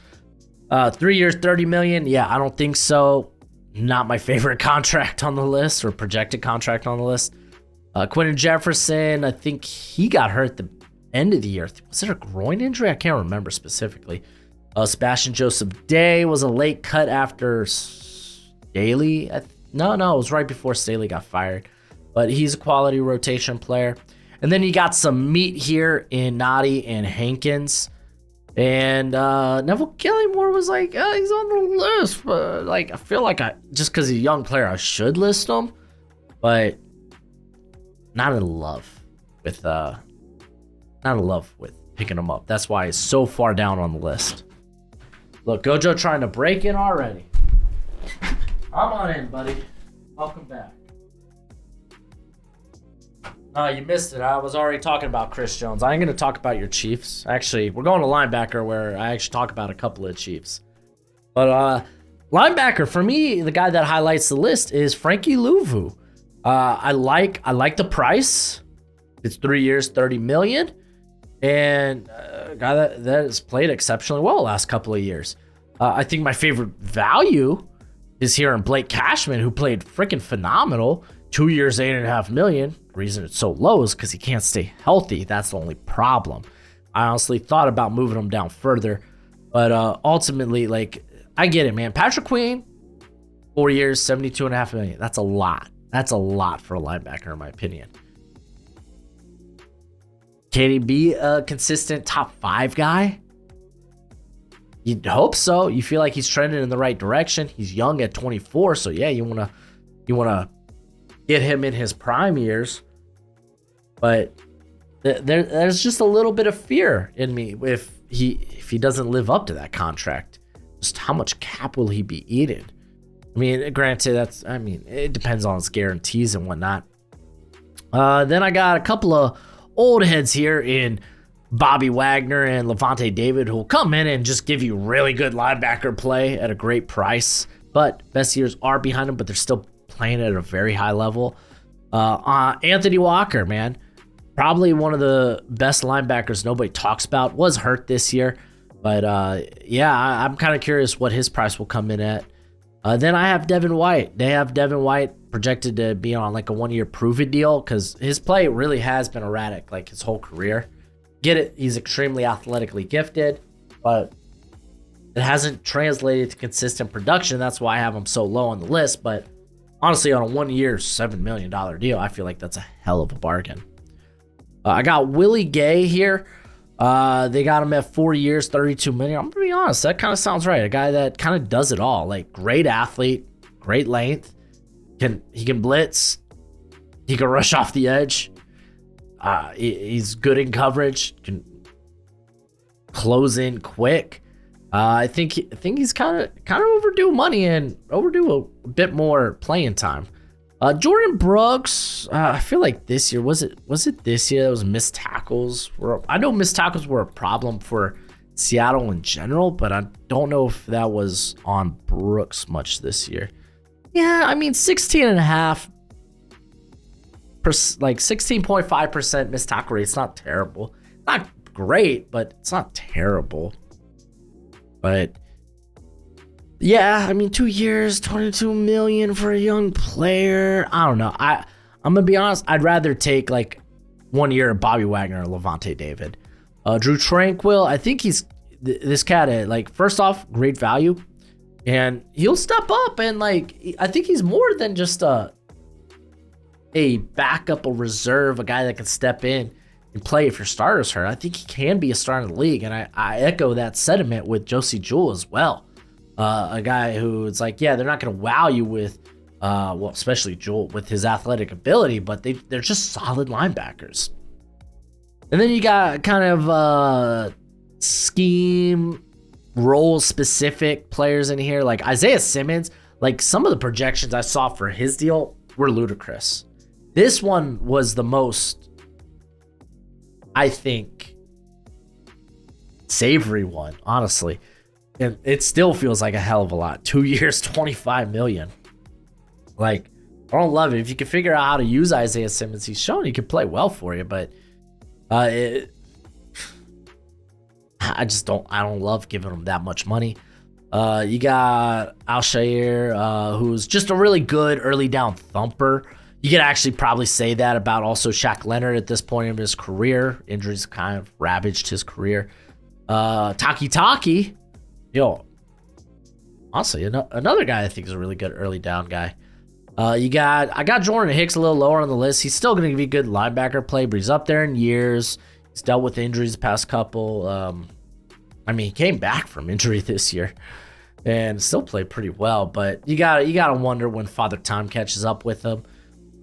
3 years, $30 million. Yeah, I don't think so. Not my favorite contract on the list, or projected contract on the list. Quentin Jefferson, I think he got hurt at the end of the year. Was it a groin injury? I can't remember specifically. Sebastian Joseph Day was a late cut after Staley. No, it was right before Staley got fired. But he's a quality rotation player. And then you got some meat here in Noddy and Hankins. And Neville Gallimore was like, he's on the list. But like, I feel like just because he's a young player, I should list him. But not in love with picking him up. That's why he's so far down on the list. Look, Gojo trying to break in already. Come on in, buddy. Welcome back. No, you missed it. I was already talking about Chris Jones. I ain't going to talk about your Chiefs. Actually, we're going to linebacker, where I actually talk about a couple of Chiefs. But linebacker, for me, the guy that highlights the list is Frankie Louvu. I like the price. It's 3 years, $30 million. And a guy that has played exceptionally well the last couple of years. I think my favorite value is here in Blake Cashman, who played freaking phenomenal. 2 years, $8.5 million. The reason it's so low is because he can't stay healthy. That's the only problem. I honestly thought about moving him down further, but ultimately, like, I get it, man. Patrick Queen, 4 years, $72.5 million. That's a lot. That's a lot for a linebacker, in my opinion. Can he be a consistent top 5 guy? You'd hope so. You feel like he's trending in the right direction. He's young at 24, so yeah, you wanna get him in his prime years. But there's just a little bit of fear in me if he doesn't live up to that contract. Just how much cap will he be eating? I mean, granted, it depends on his guarantees and whatnot. Then I got a couple of old heads here in Bobby Wagner and Levante David, who will come in and just give you really good linebacker play at a great price. But best years are behind them, but they're still playing at a very high level. Anthony Walker, man, probably one of the best linebackers nobody talks about. Was hurt this year, but I'm kind of curious what his price will come in at. Then I have Devin White. They have Devin White projected to be on like a 1 year prove-it deal, because his play really has been erratic like his whole career. Get it, he's extremely athletically gifted, but it hasn't translated to consistent production. That's why I have him so low on the list. But honestly, on a 1 year, $7 million deal, I feel like that's a hell of a bargain. I got Willie Gay here. They got him at 4 years, $32 million. I'm gonna be honest, that kind of sounds right. A guy that kind of does it all. Like, great athlete, great length. He can blitz. He can rush off the edge. He's good in coverage. Can close in quick. I think he's kind of overdue money and overdue a bit more playing time. Jordan Brooks, I feel like this year, was it this year that was missed tackles? I know missed tackles were a problem for Seattle in general, but I don't know if that was on Brooks much this year. Yeah, I mean, 16.5%, like 16.5% missed tackle rate. It's not terrible. Not great, but it's not terrible. But yeah, I mean, 2 years, $22 million for a young player. I don't know. I'm gonna be honest. I'd rather take like 1 year of Bobby Wagner or Levante David. Drew Tranquil, I think this cat. Like, first off, great value, and he'll step up. And like, I think he's more than just a backup, a reserve, a guy that can step in can play if your starter's hurt. I think he can be a star in the league, and I echo that sentiment with Josie Jewell as well. A guy who it's like, yeah, they're not going to wow you with, well, especially Jewell with his athletic ability, but they're just solid linebackers. And then you got kind of scheme, role-specific players in here, like Isaiah Simmons. Like, some of the projections I saw for his deal were ludicrous. This one was the most, I think, savory one, honestly. And it still feels like a hell of a lot. 2 years, $25 million. Like, I don't love it. If you can figure out how to use Isaiah Simmons, he's shown he can play well for you, but I don't love giving him that much money. You got Al-Shair, who's just a really good early down thumper. You could actually probably say that about also Shaq Leonard at this point in his career. Injuries kind of ravaged his career. Taki, honestly, another guy I think is a really good early down guy. I got Jordan Hicks a little lower on the list. He's still going to be a good linebacker play, but he's up there in years. He's dealt with injuries the past couple. He came back from injury this year and still played pretty well, but you gotta wonder when Father Time catches up with him.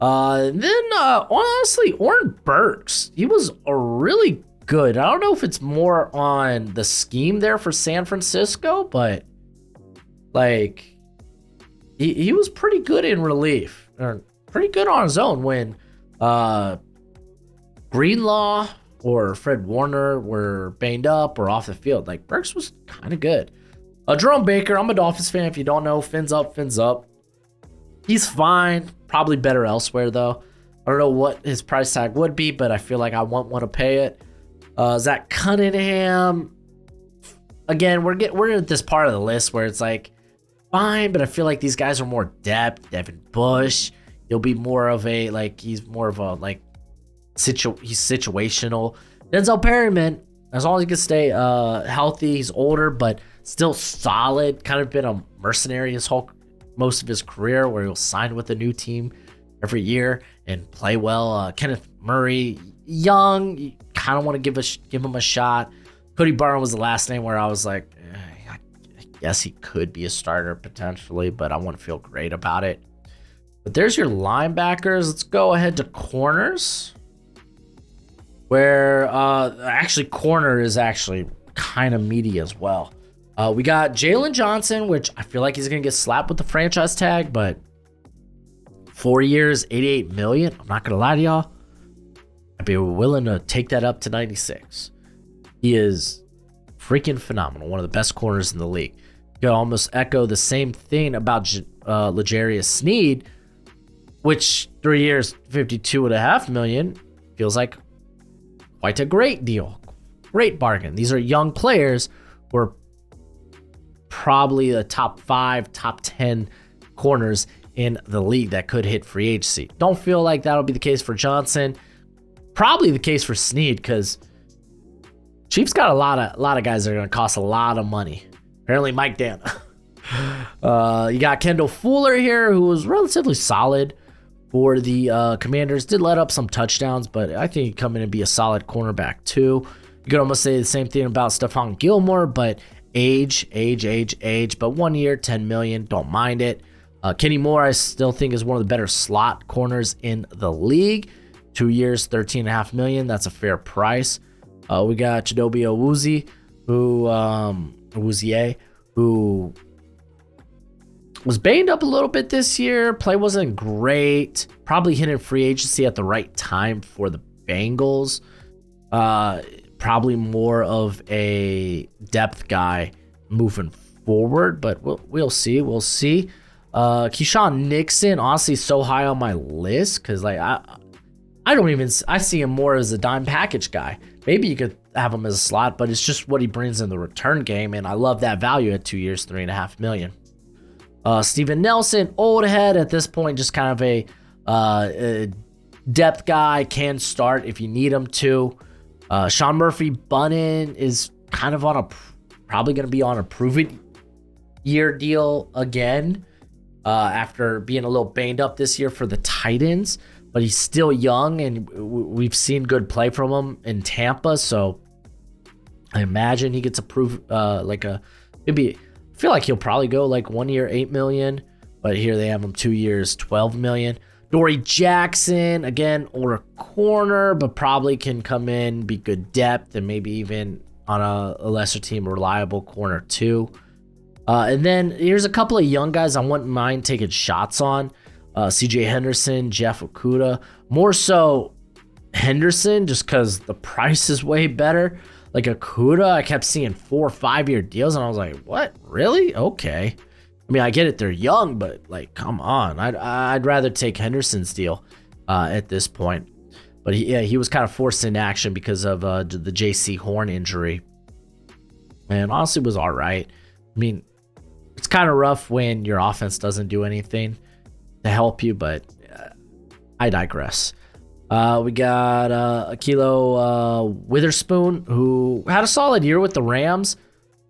Honestly, Oren Burks, he was a really good. I don't know if it's more on the scheme there for San Francisco, but like he was pretty good in relief, or pretty good on his own when Greenlaw or Fred Warner were banged up or off the field. Like, Burks was kind of good. Jerome Baker, I'm a Dolphins fan. If you don't know, fins up. He's fine. Probably better elsewhere, though. I don't know what his price tag would be, but I feel like I want to pay it. Zach Cunningham. Again, we're at this part of the list where it's like, fine, but I feel like these guys are more depth. Devin Bush. He'll be more of a, like, he's more of a, like, he's situational. Denzel Perryman, as long as he can stay healthy, he's older, but still solid. Kind of been a mercenary most of his career, where he'll sign with a new team every year and play well. Kenneth Murray, young, you kind of want to give him a shot. Cody Barton was the last name where I was like, I guess he could be a starter potentially, but I wouldn't feel great about it. But there's your linebackers. Let's go ahead to corners, where actually corner is actually kind of meaty as well. We got Jalen Johnson, which I feel like he's going to get slapped with the franchise tag, but 4 years, $88 million. I'm not going to lie to y'all. I'd be willing to take that up to 96. He is freaking phenomenal. One of the best corners in the league. You can almost echo the same thing about L'Jarius Sneed, which 3 years, $52.5 million feels like quite a great deal. Great bargain. These are young players who are probably the top 5, top 10 corners in the league that could hit free agency. Don't feel like that'll be the case for Johnson. Probably the case for Sneed, because Chiefs got a lot of guys that are going to cost a lot of money. Apparently Mike Dana. You got Kendall Fuller here, who was relatively solid for the Commanders. Did let up some touchdowns, but I think he'd come in and be a solid cornerback too. You could almost say the same thing about Stephon Gilmore, but age. But 1 year, $10 million, don't mind it. Kenny Moore, I still think, is one of the better slot corners in the league. 2 years, $13.5 million. That's a fair price. We got Chidobe Awuzie, who was banged up a little bit this year. Play wasn't great. Probably hit in free agency at the right time for the Bengals. Probably more of a depth guy moving forward, but we'll see. We'll see. Keyshawn Nixon, honestly, so high on my list because like I see him more as a dime package guy. Maybe you could have him as a slot, but it's just what he brings in the return game, and I love that value at 2 years, $3.5 million. Steven Nelson, old head at this point, just kind of a depth guy, can start if you need him to. Sean Murphy-Bunting is kind of probably going to be on a prove-it year deal again after being a little banged up this year for the Titans. but he's still young, and we've seen good play from him in Tampa. So I imagine he gets approved maybe. I feel like he'll probably go like 1 year, $8 million, but here they have him 2 years, $12 million. Dory Jackson, again, older corner, but probably can come in, be good depth, and maybe even on a lesser team, a reliable corner too. And then here's a couple of young guys I wouldn't mind taking shots on. CJ Henderson, Jeff Okudah. More so Henderson, just because the price is way better. Like Okudah, I kept seeing 4 or 5 year deals, and I was like, what? Really? Okay. I mean, I get it, they're young, but like, come on. I'd rather take Henderson's deal at this point. But he was kind of forced into action because of the J.C. Horn injury. And honestly, was all right. I mean, it's kind of rough when your offense doesn't do anything to help you, but I digress. We got Akilo Witherspoon, who had a solid year with the Rams.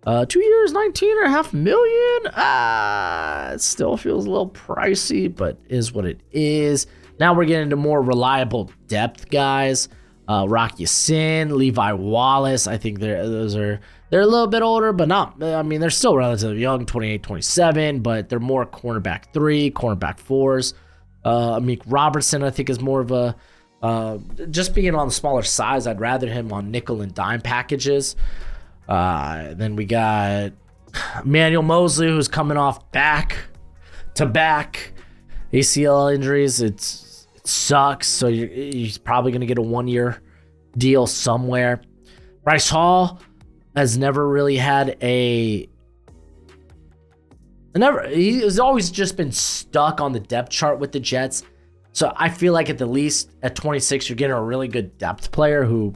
2 years, $19.5 million. It still feels a little pricey, but is what it is. Now we're getting into more reliable depth guys. Rock Ya-Sin, Levi Wallace. I think they're a little bit older, but not. I mean, they're still relatively young, 28, 27, but they're more cornerback 3, cornerback 4s. Amik Robertson, I think, is more of a just being on the smaller size. I'd rather him on nickel and dime packages. Then we got Emmanuel Mosley, who's coming off back-to-back ACL injuries. It sucks, so he's probably going to get a 1 year deal somewhere. Bryce Hall has never really had he's always just been stuck on the depth chart with the Jets. So I feel like at the least at 26, you're getting a really good depth player who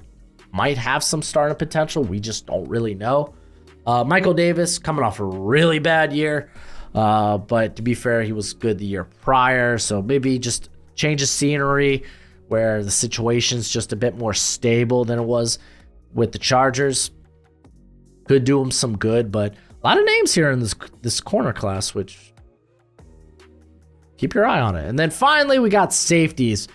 might have some starting potential. We just don't really know. Michael Davis coming off a really bad year. But to be fair, he was good the year prior. So maybe just change of scenery where the situation's just a bit more stable than it was with the Chargers. Could do him some good, but a lot of names here in this corner class, which keep your eye on it. And then finally, we got safeties,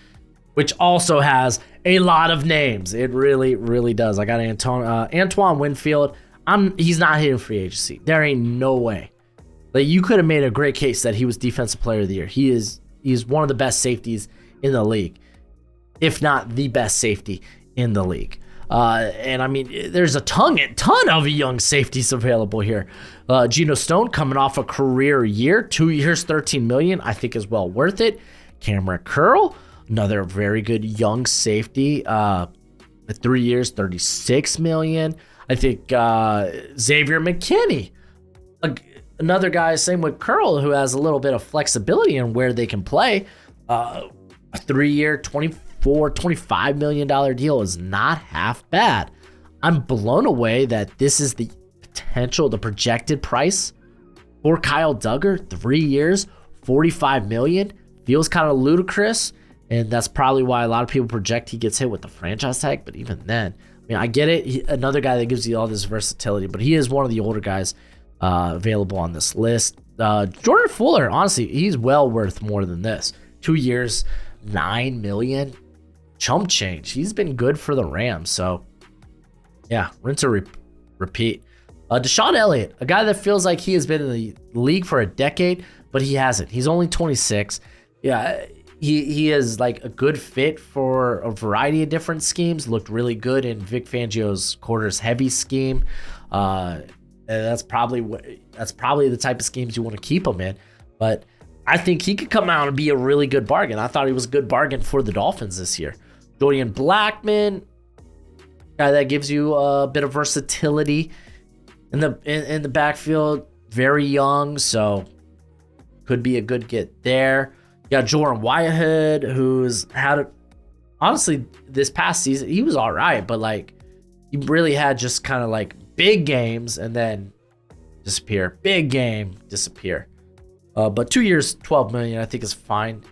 which also has a lot of names. It really, really does. I got Antoine Winfield. He's not hitting free agency. There ain't no way. Like, you could have made a great case that he was Defensive Player of the Year. He's one of the best safeties in the league, if not the best safety in the league. And I mean, there's a ton of young safeties available here. Geno Stone coming off a career year, 2 years, $13 million, I think is well worth it. Cameron Curl, another very good young safety, 3 years, $36 million. I think Xavier McKinney, another guy, same with Curl, who has a little bit of flexibility in where they can play. A 3 year, $25 million deal is not half bad. I'm blown away that this is the projected price for Kyle Duggar. 3 years, $45 million. Feels kind of ludicrous, and that's probably why a lot of people project he gets hit with the franchise tag. But even then, I mean, I get it. Another guy that gives you all this versatility, but he is one of the older guys available on this list. Jordan Fuller, honestly, he's well worth more than this. 2 years, $9 million. Chump change. He's been good for the Rams. So, yeah, rinse or repeat. Deshaun Elliott, a guy that feels like he has been in the league for a decade, but he hasn't. He's only 26. Yeah, he is like a good fit for a variety of different schemes. Looked really good in Vic Fangio's quarters heavy scheme. And that's probably the type of schemes you want to keep him in. But I think he could come out and be a really good bargain. I thought he was a good bargain for the Dolphins this year. Dorian Blackman, guy that gives you a bit of versatility in the backfield. Very young, so could be a good get there. You got Jordan Whitehead, who's had honestly this past season he was all right, but like he really had just kind of like big games and then disappear. Big game, disappear. But 2 years, $12 million, I think is fine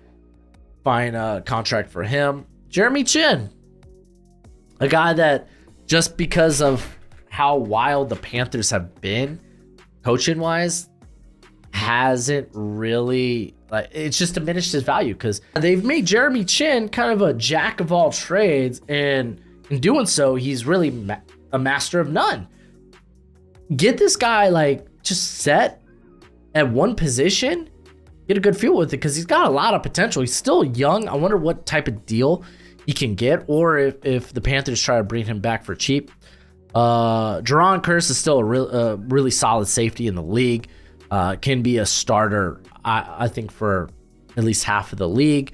contract for him. Jeremy Chin, a guy that just because of how wild the Panthers have been coaching wise, hasn't really, like, it's just diminished his value because they've made Jeremy Chin kind of a jack of all trades, and in doing so, he's really a master of none. Get this guy like just set at one position, get a good feel with it, because he's got a lot of potential. He's still young. I wonder what type of deal he can get, or if the Panthers try to bring him back for cheap. Jaron Curse is still a really solid safety in the league. Can be a starter, I think, for at least half of the league.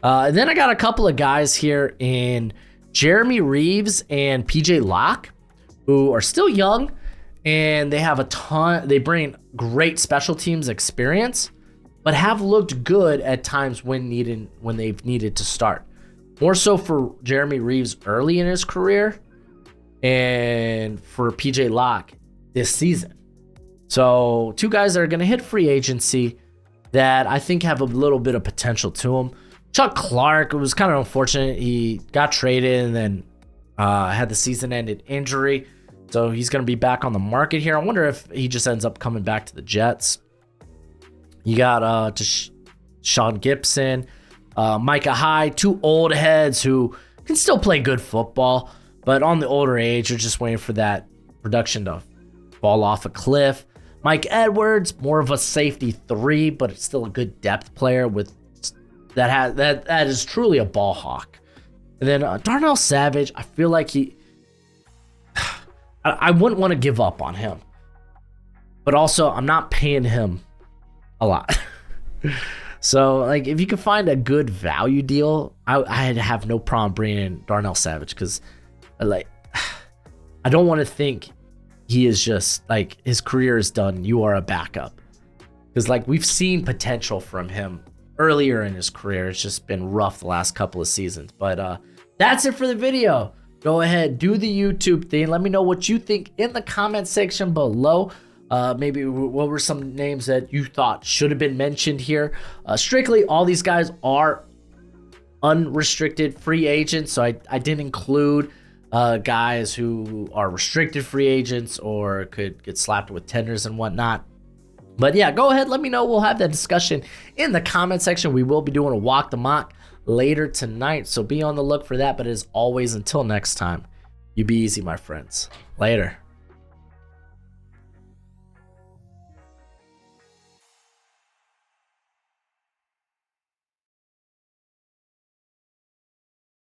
And then I got a couple of guys here in Jeremy Reeves and PJ Locke, who are still young, and they have they bring great special teams experience, but have looked good at times when they've needed to start. More so for Jeremy Reeves early in his career, and for PJ Locke this season. So two guys that are going to hit free agency that I think have a little bit of potential to them. Chuck Clark, it was kind of unfortunate. He got traded and then had the season-ended injury. So he's going to be back on the market here. I wonder if he just ends up coming back to the Jets. You got Sean Gibson, Micah Hyde, two old heads who can still play good football, but on the older age, you're just waiting for that production to fall off a cliff. Mike Edwards, more of a safety 3, but it's still a good depth player with that is truly a ball hawk. And then Darnell Savage, I feel like I wouldn't want to give up on him, but also I'm not paying him a lot. So, like, if you can find a good value deal, I'd have no problem bringing in Darnell Savage, because, like, I don't want to think he is just, like, his career is done, you are a backup. Because, like, we've seen potential from him earlier in his career. It's just been rough the last couple of seasons. But that's it for the video. Go ahead, do the YouTube thing. Let me know what you think in the comment section below. Maybe what were some names that you thought should have been mentioned here. Strictly, all these guys are unrestricted free agents, so I didn't include guys who are restricted free agents or could get slapped with tenders and whatnot. But yeah, go ahead, let me know. We'll have that discussion in the comment section. We will be doing a walk the mock later tonight, so be on the look for that. But as always, until next time, you be easy, my friends. Later.